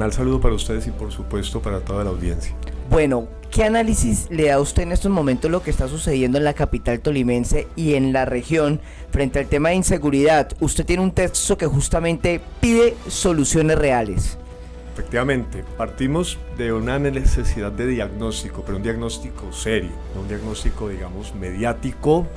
fraternal saludo para ustedes y por supuesto para toda la audiencia. Bueno, ¿qué análisis le da usted en estos momentos lo que está sucediendo en la capital tolimense y en la región frente al tema de inseguridad? Usted tiene un texto que justamente pide soluciones reales. Efectivamente, partimos de una necesidad de diagnóstico, pero un diagnóstico serio, no un diagnóstico, digamos, mediático,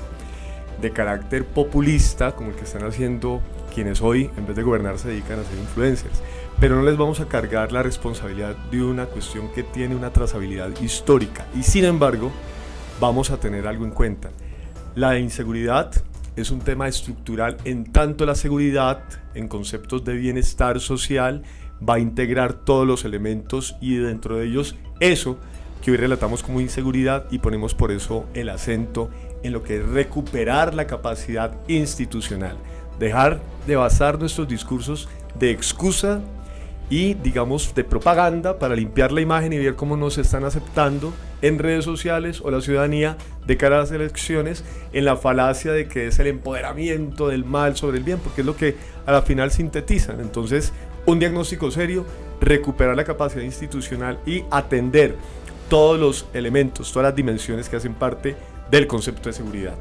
de carácter populista, como el que están haciendo quienes hoy, en vez de gobernar, se dedican a ser influencers. Pero no les vamos a cargar la responsabilidad de una cuestión que tiene una trazabilidad histórica. Y sin embargo, vamos a tener algo en cuenta. La inseguridad es un tema estructural, en tanto la seguridad, en conceptos de bienestar social, va a integrar todos los elementos y dentro de ellos eso que hoy relatamos como inseguridad, y ponemos por eso el acento en lo que es recuperar la capacidad institucional, dejar de basar nuestros discursos de excusa y, digamos, de propaganda para limpiar la imagen y ver cómo nos están aceptando en redes sociales o la ciudadanía de cara a las elecciones, en la falacia de que es el empoderamiento del mal sobre el bien, porque es lo que a la final sintetizan. Entonces, un diagnóstico serio, recuperar la capacidad institucional y atender todos los elementos, todas las dimensiones que hacen parte del concepto de seguridad.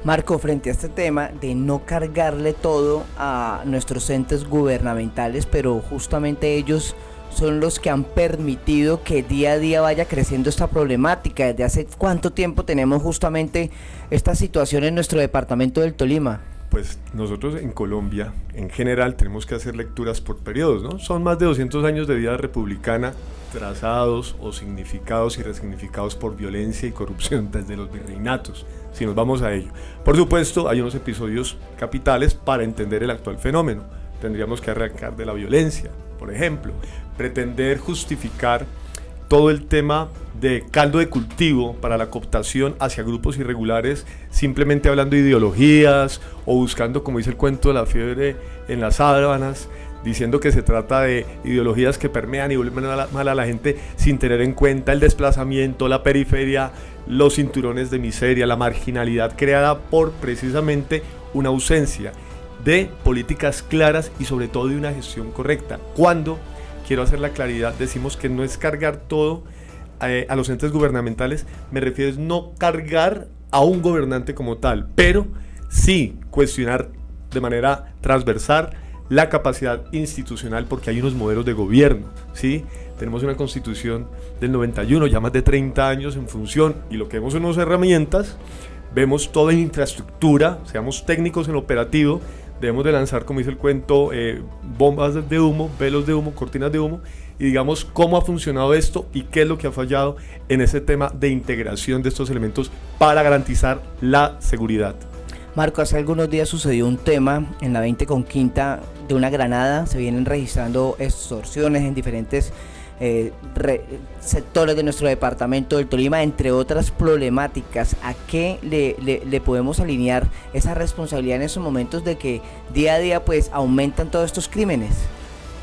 Marco, frente a este tema de no cargarle todo a nuestros entes gubernamentales, pero justamente ellos son los que han permitido que día a día vaya creciendo esta problemática. ¿Desde hace cuánto tiempo tenemos justamente esta situación en nuestro departamento del Tolima? Pues nosotros en Colombia, en general, tenemos que hacer lecturas por periodos, ¿no? Son más de 200 años de vida republicana, trazados o significados y resignificados por violencia y corrupción desde los virreinatos, si nos vamos a ello. Por supuesto, hay unos episodios capitales para entender el actual fenómeno. Tendríamos que arrancar de la violencia, por ejemplo, pretender justificar todo el tema de caldo de cultivo para la cooptación hacia grupos irregulares, simplemente hablando de ideologías o buscando, como dice el cuento de la fiebre en las sábanas, diciendo que se trata de ideologías que permean y vuelven mal a la gente sin tener en cuenta el desplazamiento, la periferia, los cinturones de miseria, la marginalidad creada por precisamente una ausencia de políticas claras y sobre todo de una gestión correcta. Cuando, quiero hacer la claridad, decimos que no es cargar todo a los entes gubernamentales, me refiero a no cargar a un gobernante como tal, pero sí cuestionar de manera transversal la capacidad institucional, porque hay unos modelos de gobierno, ¿sí? Tenemos una constitución del 91, ya más de 30 años en función, y lo que vemos son unas herramientas, vemos toda infraestructura, seamos técnicos en lo operativo, debemos de lanzar, como dice el cuento, bombas de humo, velos de humo, cortinas de humo, y digamos cómo ha funcionado esto y qué es lo que ha fallado en ese tema de integración de estos elementos para garantizar la seguridad. Marco, hace algunos días sucedió un tema en la 20 con quinta de una granada. Se vienen registrando extorsiones en diferentes sectores de nuestro departamento del Tolima, entre otras problemáticas. ¿A qué le podemos alinear esa responsabilidad en esos momentos de que día a día pues aumentan todos estos crímenes?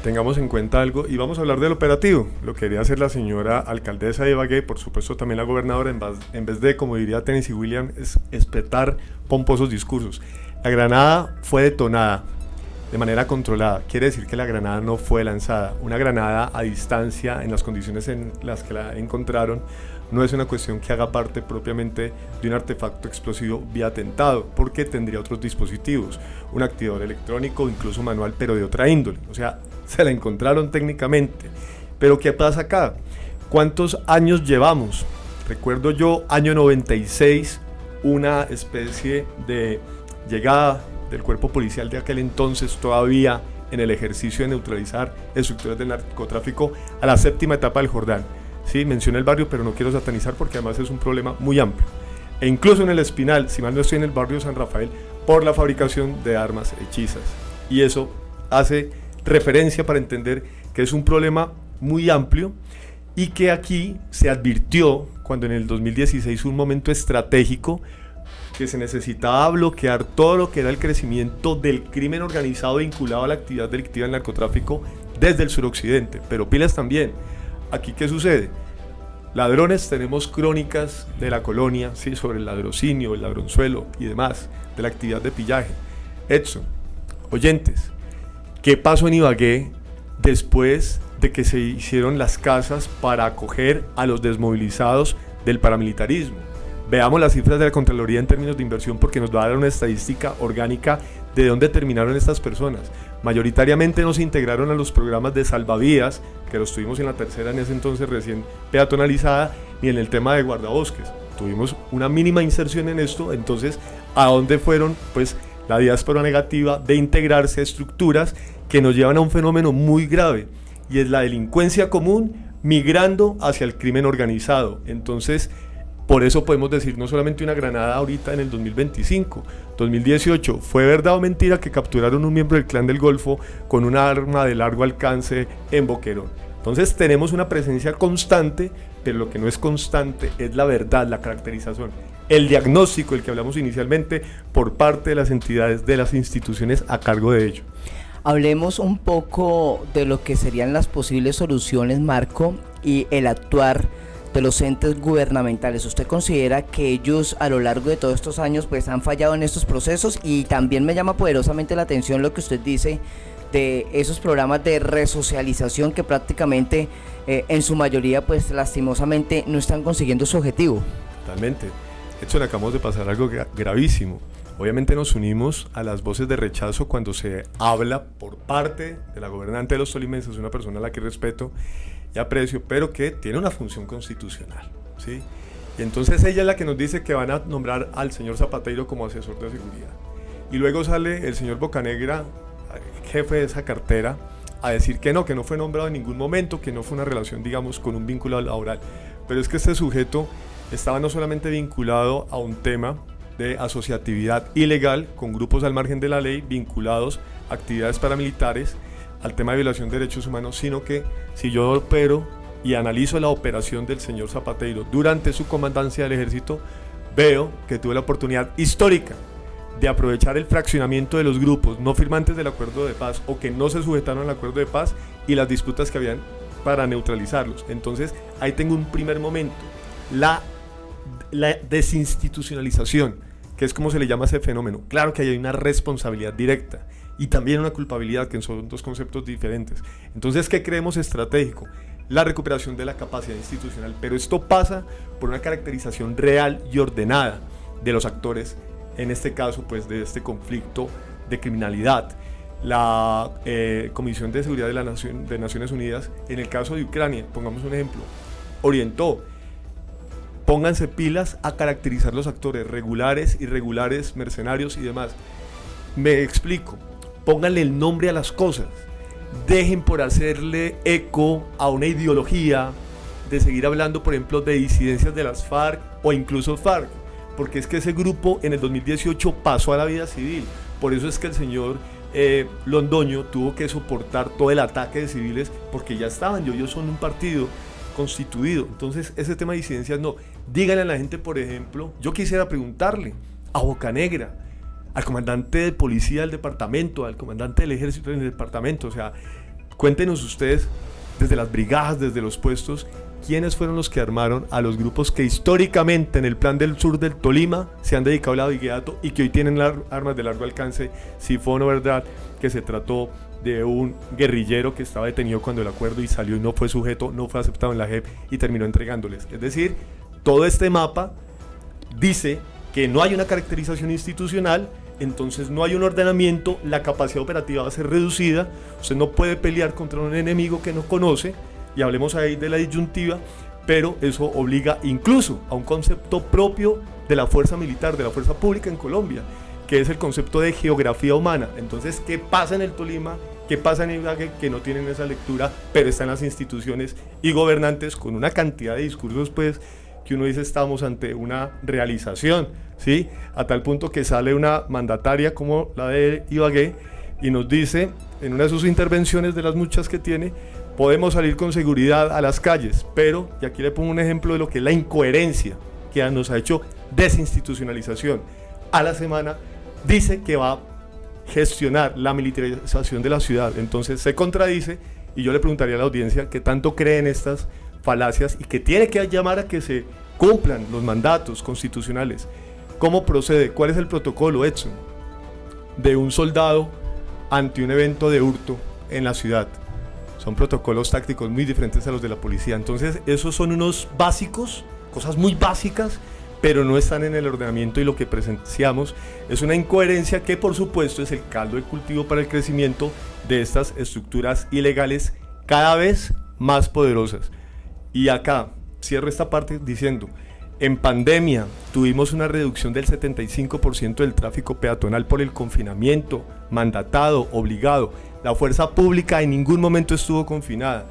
Tengamos en cuenta algo y vamos a hablar del operativo. Lo quería hacer la señora alcaldesa de Ibagué, por supuesto también la gobernadora, en vez de, como diría Tennessee Williams, espetar pomposos discursos. La granada fue detonada de manera controlada, quiere decir que la granada no fue lanzada. Una granada a distancia, en las condiciones en las que la encontraron, no es una cuestión que haga parte propiamente de un artefacto explosivo vía atentado, porque tendría otros dispositivos, un activador electrónico, incluso manual, pero de otra índole. O sea, se la encontraron técnicamente. Pero ¿qué pasa acá? ¿Cuántos años llevamos? Recuerdo yo, año 96, una especie de llegada del cuerpo policial de aquel entonces, todavía en el ejercicio de neutralizar estructuras del narcotráfico, a la séptima etapa del Jordán. Sí, mencioné el barrio, pero no quiero satanizar porque además es un problema muy amplio. E incluso en el Espinal, si mal no estoy, en el barrio San Rafael, por la fabricación de armas hechizas. Y eso hace referencia para entender que es un problema muy amplio y que aquí se advirtió, cuando en el 2016 un momento estratégico, que se necesitaba bloquear todo lo que era el crecimiento del crimen organizado vinculado a la actividad delictiva del narcotráfico desde el suroccidente. Pero pilas también, aquí ¿qué sucede? Ladrones, tenemos crónicas de la colonia, ¿sí? Sobre el ladrocinio, el ladronzuelo y demás, de la actividad de pillaje. Edson, oyentes, ¿qué pasó en Ibagué después de que se hicieron las casas para acoger a los desmovilizados del paramilitarismo. Veamos las cifras de la Contraloría en términos de inversión, porque nos va a dar una estadística orgánica de dónde terminaron estas personas. Mayoritariamente no se integraron a los programas de salvavidas, que los tuvimos en la tercera en ese entonces recién peatonalizada, ni en el tema de guardabosques. Tuvimos una mínima inserción en esto. Entonces, ¿a dónde fueron? Pues la diáspora negativa de integrarse a estructuras que nos llevan a un fenómeno muy grave, y es la delincuencia común migrando hacia el crimen organizado. Entonces, por eso podemos decir no solamente una granada ahorita en el 2025, 2018, ¿fue verdad o mentira que capturaron un miembro del Clan del Golfo con una arma de largo alcance en Boquerón? Entonces tenemos una presencia constante, pero lo que no es constante es la verdad, la caracterización, el diagnóstico, el que hablamos inicialmente, por parte de las entidades, de las instituciones a cargo de ello. Hablemos un poco de lo que serían las posibles soluciones, Marco, y el actuar de los entes gubernamentales. ¿Usted considera que ellos a lo largo de todos estos años pues han fallado en estos procesos? Y también me llama poderosamente la atención lo que usted dice de esos programas de resocialización que prácticamente en su mayoría pues lastimosamente no están consiguiendo su objetivo. Totalmente. De hecho, le acabamos de pasar algo gravísimo. Obviamente nos unimos a las voces de rechazo cuando se habla por parte de la gobernante de los tolimenses, una persona a la que respeto y aprecio, pero que tiene una función constitucional, ¿sí? Y entonces ella es la que nos dice que van a nombrar al señor Zapateiro como asesor de seguridad. Y luego sale el señor Bocanegra, jefe de esa cartera, a decir que no fue nombrado en ningún momento, que no fue una relación, digamos, con un vínculo laboral. Pero es que este sujeto estaba no solamente vinculado a un tema de asociatividad ilegal con grupos al margen de la ley vinculados a actividades paramilitares, al tema de violación de derechos humanos, sino que si yo opero y analizo la operación del señor Zapateiro durante su comandancia del ejército, veo que tuve la oportunidad histórica de aprovechar el fraccionamiento de los grupos no firmantes del acuerdo de paz o que no se sujetaron al acuerdo de paz y las disputas que habían para neutralizarlos. Entonces ahí tengo un primer momento, la desinstitucionalización, que es como se le llama ese fenómeno. Claro que hay una responsabilidad directa y también una culpabilidad, que son dos conceptos diferentes. Entonces, ¿qué creemos estratégico? La recuperación de la capacidad institucional, pero esto pasa por una caracterización real y ordenada de los actores, en este caso, pues, de este conflicto de criminalidad. La Comisión de Seguridad de Naciones Unidas, en el caso de Ucrania, pongamos un ejemplo, orientó: pónganse pilas a caracterizar los actores regulares, irregulares, mercenarios y demás. Me explico. Pónganle el nombre a las cosas. Dejen por hacerle eco a una ideología de seguir hablando, por ejemplo, de disidencias de las FARC o incluso FARC, porque es que ese grupo en el 2018 pasó a la vida civil. Por eso es que el señor Londoño tuvo que soportar todo el ataque de civiles, porque ya estaban, ellos son un partido constituido. Entonces ese tema de disidencias no. Díganle a la gente, por ejemplo, yo quisiera preguntarle a Bocanegra, al comandante de policía del departamento, al comandante del ejército del departamento, o sea, cuéntenos ustedes desde las brigadas, desde los puestos, quiénes fueron los que armaron a los grupos que históricamente en el plan del sur del Tolima se han dedicado al abigeato y que hoy tienen armas de largo alcance, si fue o no verdad que se trató de un guerrillero que estaba detenido cuando el acuerdo y salió y no fue sujeto, no fue aceptado en la JEP y terminó entregándoles. Es decir, todo este mapa dice que no hay una caracterización institucional, entonces no hay un ordenamiento, la capacidad operativa va a ser reducida, usted no puede pelear contra un enemigo que no conoce, y hablemos ahí de la disyuntiva, pero eso obliga incluso a un concepto propio de la fuerza militar, de la fuerza pública en Colombia, que es el concepto de geografía humana. Entonces, ¿qué pasa en el Tolima? ¿Qué pasa en Ibagué? Que no tienen esa lectura, pero están las instituciones y gobernantes con una cantidad de discursos, pues, que uno dice estamos ante una realización, ¿sí? A tal punto que sale una mandataria como la de Ibagué y nos dice, en una de sus intervenciones de las muchas que tiene, podemos salir con seguridad a las calles, pero, y aquí le pongo un ejemplo de lo que es la incoherencia que nos ha hecho desinstitucionalización. A la semana dice que va a gestionar la militarización de la ciudad, entonces se contradice, y yo le preguntaría a la audiencia qué tanto cree en estas falacias y que tiene que llamar a que se cumplan los mandatos constitucionales. ¿Cómo procede? ¿Cuál es el protocolo, Edson, de un soldado ante un evento de hurto en la ciudad? son protocolos tácticos muy diferentes a los de la policía. Entonces esos son unos básicos, cosas muy básicas, pero no están en el ordenamiento, y lo que presenciamos es una incoherencia que por supuesto es el caldo de cultivo para el crecimiento de estas estructuras ilegales cada vez más poderosas. Y acá cierro esta parte diciendo, en pandemia tuvimos una reducción del 75% del tráfico peatonal por el confinamiento, mandatado, obligado. La fuerza pública en ningún momento estuvo confinada.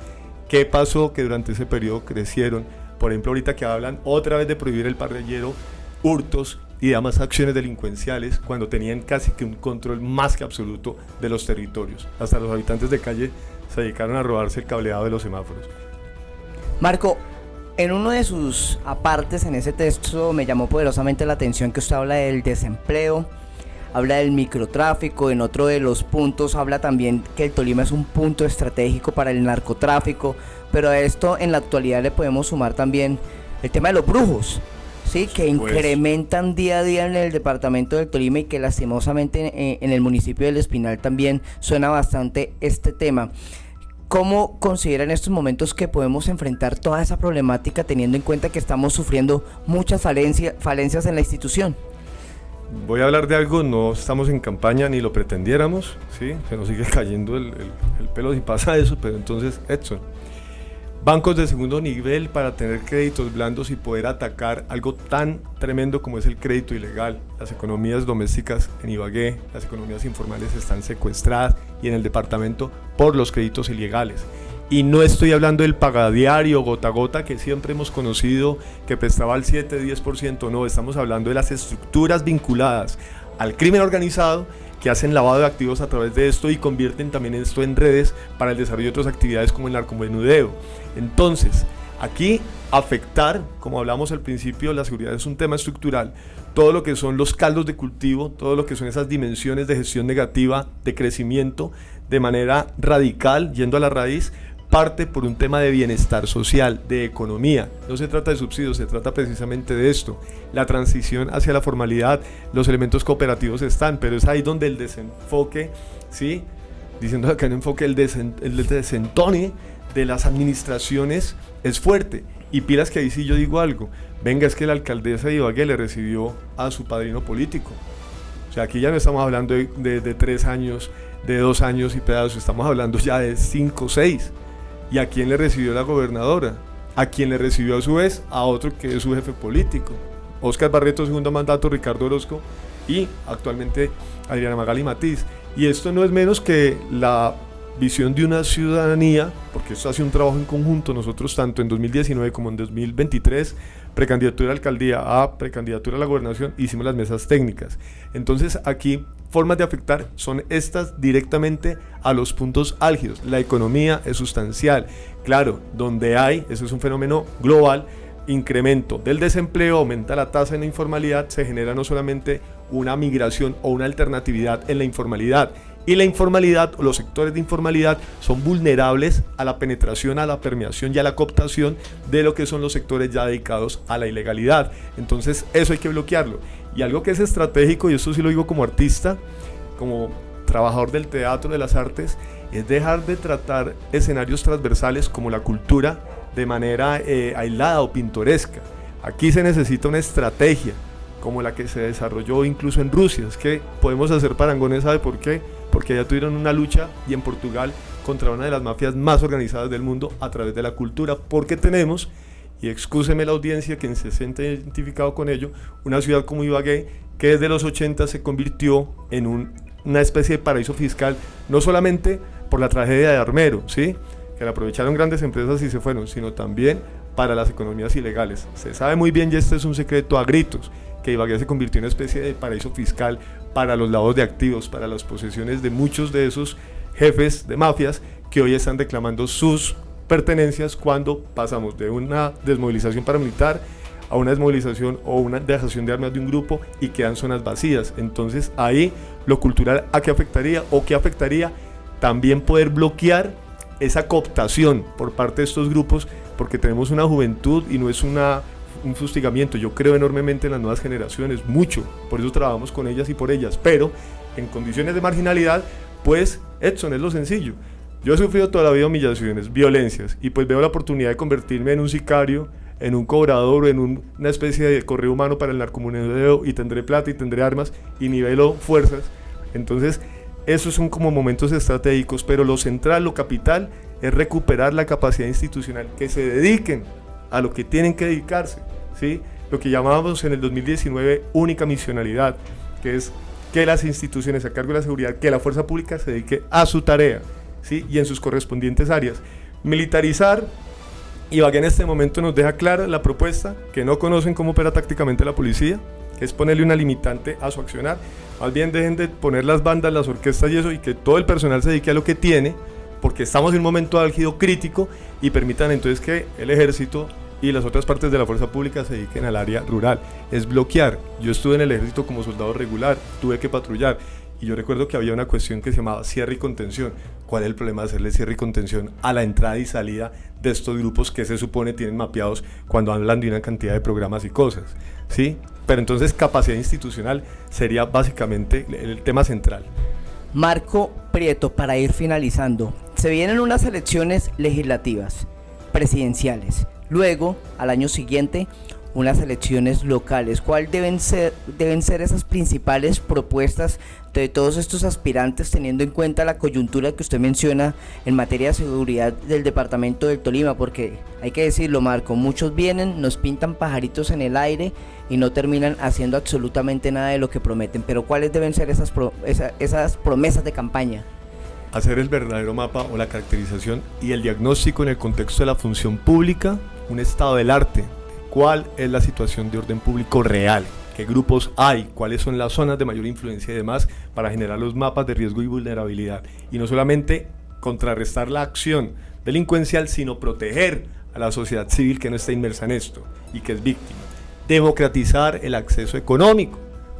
¿Qué pasó? Que durante ese periodo crecieron. Por ejemplo, ahorita que hablan otra vez de prohibir el parrillero, hurtos y demás acciones delincuenciales, cuando tenían casi que un control más que absoluto de los territorios. Hasta los habitantes de calle se dedicaron a robarse el cableado de los semáforos. Marco, en uno de sus apartes en ese texto me llamó poderosamente la atención que usted habla del desempleo, habla del microtráfico, en otro de los puntos habla también que el Tolima es un punto estratégico para el narcotráfico, pero a esto en la actualidad le podemos sumar también el tema de los brujos, ¿sí? Que incrementan día a día en el departamento del Tolima, y que lastimosamente en el municipio del Espinal también suena bastante este tema. ¿Cómo considera en estos momentos que podemos enfrentar toda esa problemática, teniendo en cuenta que estamos sufriendo muchas falencias en la institución? Voy a hablar de algo, no estamos en campaña ni lo pretendiéramos, ¿sí? Se nos sigue cayendo el pelo si pasa eso, pero entonces, Edson, bancos de segundo nivel para tener créditos blandos y poder atacar algo tan tremendo como es el crédito ilegal. Las economías domésticas en Ibagué, las economías informales están secuestradas, y en el departamento por los créditos ilegales. Y no estoy hablando del pagadiario gota a gota que siempre hemos conocido, que prestaba al 7-10%, no, estamos hablando de las estructuras vinculadas al crimen organizado que hacen lavado de activos a través de esto y convierten también esto en redes para el desarrollo de otras actividades como el narcomenudeo. Entonces, aquí afectar, como hablamos al principio, la seguridad es un tema estructural. Todo lo que son los caldos de cultivo, todo lo que son esas dimensiones de gestión negativa, de crecimiento, de manera radical, yendo a la raíz, parte por un tema de bienestar social, de economía. No se trata de subsidios, se trata precisamente de esto. La transición hacia la formalidad, los elementos cooperativos están, pero es ahí donde el desenfoque, ¿sí? Diciendo acá en enfoque, el desentone de las administraciones es fuerte. Y pilas que ahí sí yo digo algo. Venga, es que la alcaldesa de Ibagué le recibió a su padrino político. O sea, aquí ya no estamos hablando de 3 años, de 2 años y pedazos, estamos hablando ya de 5 o 6. ¿Y a quién le recibió la gobernadora? A quien le recibió a su vez a otro que es su jefe político. Óscar Barreto, segundo mandato, Ricardo Orozco y actualmente Adriana Magali Matiz. Y esto no es menos que la visión de una ciudadanía, porque esto hace un trabajo en conjunto. Nosotros tanto en 2019 como en 2023, precandidatura a la alcaldía a precandidatura a la gobernación, hicimos las mesas técnicas. Entonces aquí formas de afectar son estas directamente a los puntos álgidos. La economía es sustancial, claro, donde hay, eso es un fenómeno global, incremento del desempleo, aumenta la tasa en la informalidad, se genera no solamente una migración o una alternatividad en la informalidad, y la informalidad o los sectores de informalidad son vulnerables a la penetración, a la permeación y a la cooptación de lo que son los sectores ya dedicados a la ilegalidad. Entonces eso hay que bloquearlo. Y algo que es estratégico, y esto sí lo digo como artista, como trabajador del teatro, de las artes, es dejar de tratar escenarios transversales como la cultura de manera aislada o pintoresca. Aquí se necesita una estrategia como la que se desarrolló incluso en Rusia. Es que podemos hacer parangones, ¿sabe por qué? Porque ya tuvieron una lucha, y en Portugal, contra una de las mafias más organizadas del mundo a través de la cultura, porque tenemos, y excúseme la audiencia quien se siente identificado con ello, una ciudad como Ibagué que desde los 80 se convirtió en una especie de paraíso fiscal, no solamente por la tragedia de Armero, ¿sí? Que la aprovecharon grandes empresas y se fueron, sino también para las economías ilegales. Se sabe muy bien, y este es un secreto a gritos, que Ibagué se convirtió en una especie de paraíso fiscal para los lavos de activos, para las posesiones de muchos de esos jefes de mafias que hoy están reclamando sus pertenencias cuando pasamos de una desmovilización paramilitar a una desmovilización o una dejación de armas de un grupo y quedan zonas vacías. Entonces ahí lo cultural, ¿a qué afectaría? ¿O qué afectaría? También poder bloquear esa cooptación por parte de estos grupos, porque tenemos una juventud y no es un fustigamiento. Yo creo enormemente en las nuevas generaciones, mucho, por eso trabajamos con ellas y por ellas, pero en condiciones de marginalidad, pues Edson, es lo sencillo. Yo he sufrido toda la vida humillaciones, violencias, y pues veo la oportunidad de convertirme en un sicario, en un cobrador o en una especie de correo humano para el narcomenudeo, y tendré plata y tendré armas y nivelo fuerzas. Entonces, esos son como momentos estratégicos, pero lo central, lo capital, es recuperar la capacidad institucional, que se dediquen a lo que tienen que dedicarse, ¿sí? Lo que llamábamos en el 2019 única misionalidad, que es que las instituciones a cargo de la seguridad, que la fuerza pública se dedique a su tarea, ¿sí? Y en sus correspondientes áreas. Militarizar, Ibagué en este momento nos deja clara la propuesta, que no conocen cómo opera tácticamente la policía, que es ponerle una limitante a su accionar. Más bien dejen de poner las bandas, las orquestas y eso, y que todo el personal se dedique a lo que tiene, porque estamos en un momento álgido crítico, y permitan entonces que el ejército y las otras partes de la fuerza pública se dediquen al área rural. Es bloquear. Yo estuve en el ejército como soldado regular, tuve que patrullar, y yo recuerdo que había una cuestión que se llamaba cierre y contención. ¿Cuál es el problema de hacerle cierre y contención a la entrada y salida de estos grupos que se supone tienen mapeados cuando hablan de una cantidad de programas y cosas? ¿Sí? Pero entonces capacidad institucional sería básicamente el tema central. Marco Prieto, para ir finalizando, se vienen unas elecciones legislativas, presidenciales, luego, al año siguiente, unas elecciones locales. ¿Cuáles deben ser esas principales propuestas de todos estos aspirantes, teniendo en cuenta la coyuntura que usted menciona en materia de seguridad del departamento del Tolima? Porque hay que decirlo, Marco, muchos vienen, nos pintan pajaritos en el aire y no terminan haciendo absolutamente nada de lo que prometen. Pero ¿cuáles deben ser esas promesas de campaña? Hacer el verdadero mapa o la caracterización y el diagnóstico en el contexto de la función pública, un estado del arte. ¿Cuál es la situación de orden público real? ¿Qué grupos hay? ¿Cuáles son las zonas de mayor influencia y demás para generar los mapas de riesgo y vulnerabilidad? Y no solamente contrarrestar la acción delincuencial, sino proteger a la sociedad civil que no está inmersa en esto y que es víctima. Democratizar el acceso económico,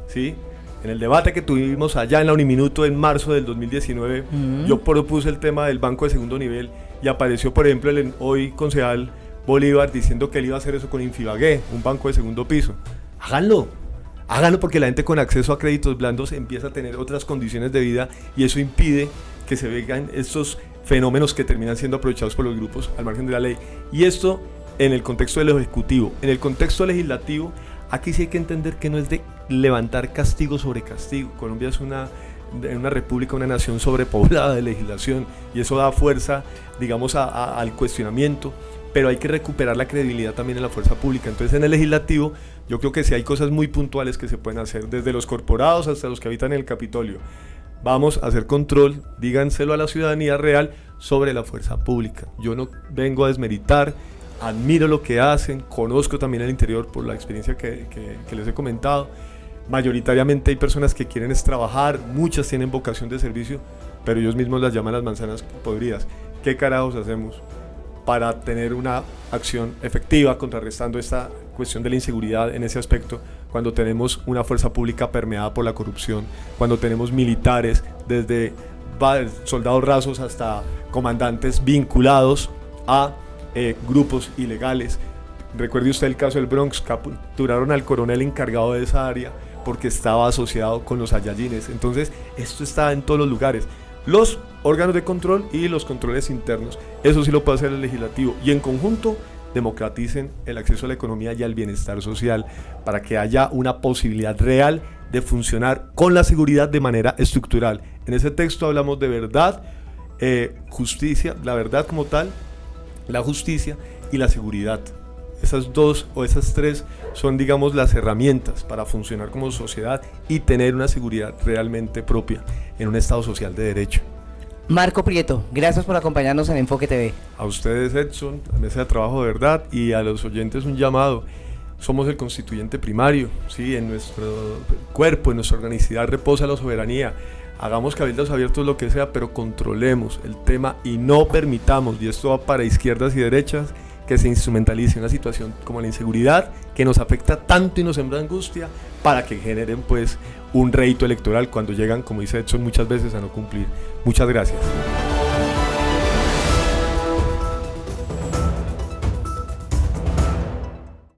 ¿sí? En el debate que tuvimos allá en la Uniminuto en marzo del 2019, yo propuse el tema del banco de segundo nivel y apareció, por ejemplo, el hoy concejal Bolívar diciendo que él iba a hacer eso con Infibagué, un banco de segundo piso. Háganlo porque la gente con acceso a créditos blandos empieza a tener otras condiciones de vida, y eso impide que se vean estos fenómenos que terminan siendo aprovechados por los grupos al margen de la ley. Y esto en el contexto del ejecutivo. En el contexto legislativo, aquí sí hay que entender que no es de levantar castigo sobre castigo. Colombia es una república, una nación sobrepoblada de legislación, y eso da fuerza, digamos, al cuestionamiento. Pero hay que recuperar la credibilidad también en la fuerza pública. Entonces, en el legislativo, yo creo que sí hay cosas muy puntuales que se pueden hacer, desde los corporados hasta los que habitan en el Capitolio. Vamos a hacer control, díganselo a la ciudadanía real sobre la fuerza pública. Yo no vengo a desmeritar, admiro lo que hacen, conozco también el interior por la experiencia que les he comentado. Mayoritariamente hay personas que quieren trabajar, muchas tienen vocación de servicio, pero ellos mismos las llaman las manzanas podridas. ¿Qué carajos hacemos para tener una acción efectiva contrarrestando esta cuestión de la inseguridad en ese aspecto, cuando tenemos una fuerza pública permeada por la corrupción, cuando tenemos militares, desde soldados rasos hasta comandantes vinculados a grupos ilegales? Recuerde usted el caso del Bronx, capturaron al coronel encargado de esa área porque estaba asociado con los Saiyajines. Entonces, esto está en todos los lugares. Los órganos de control y los controles internos, eso sí lo puede hacer el legislativo, y en conjunto democraticen el acceso a la economía y al bienestar social para que haya una posibilidad real de funcionar con la seguridad de manera estructural. En ese texto hablamos de verdad, justicia, la verdad como tal, la justicia y la seguridad. Esas dos o esas tres son, digamos, las herramientas para funcionar como sociedad y tener una seguridad realmente propia en un Estado social de derecho. Marco Prieto, gracias por acompañarnos en Enfoque TV. A ustedes, Edson, a Mesa de Trabajo de Verdad, y a los oyentes un llamado. Somos el constituyente primario, ¿sí? En nuestro cuerpo, en nuestra organicidad reposa la soberanía. Hagamos cabildos abiertos, lo que sea, pero controlemos el tema y no permitamos, y esto va para izquierdas y derechas, que se instrumentalice una situación como la inseguridad, que nos afecta tanto y nos sembra angustia, para que generen pues un rédito electoral cuando llegan, como dice Edson, muchas veces a no cumplir. Muchas gracias.